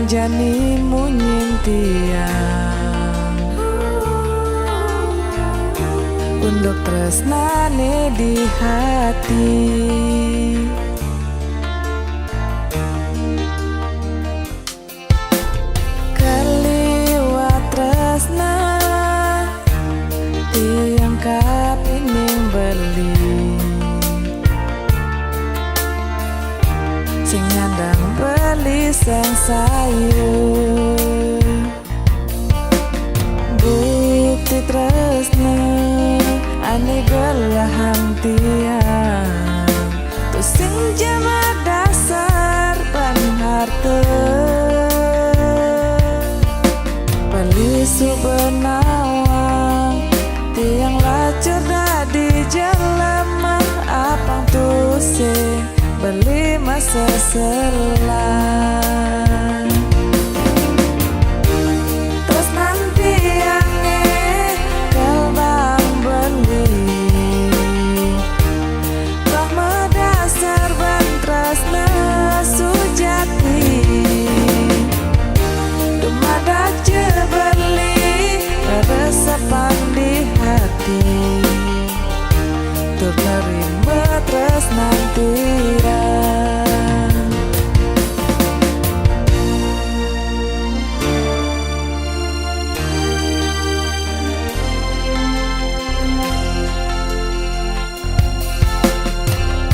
jani munyintian untuk tresnane di hati. Kaliwat tresna tiang kapining beli, sing nyandang beli sang sayur. Bukti tresna ane gelahan tiang, tu sing jama dasar ban harta. Beli subenawang tiang lacur di jelema apang tu sing beli masa selang. Terus nanti ange kelbang beli roh medasar ban tresna sujati. Dumadak je beli resapan di hati, terima tresna tiang.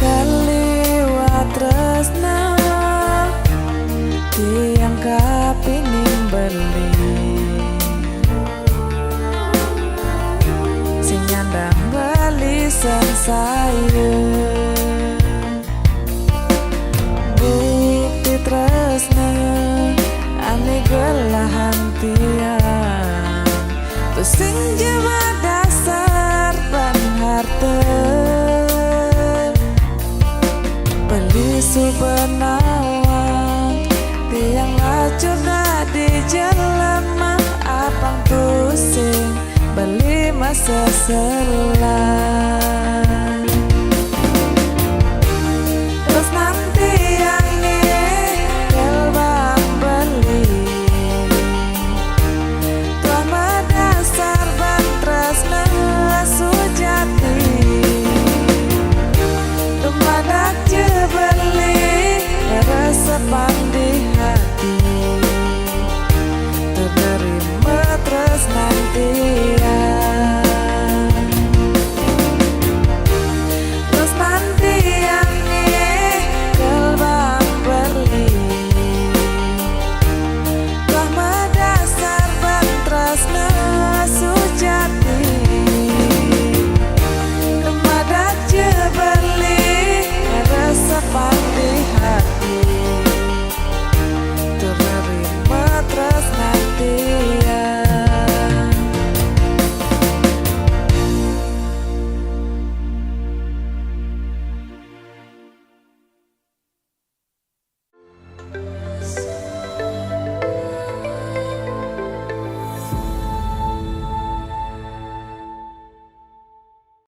Kaliwat tresna tiang kapining beli, sing nyandang beli sang sayur. Bukti tresna ane gelahan tiang, tu sing jema dasar ban harta. Beli subenawang tiang lacur di jelema apang tu sing beli masa selang.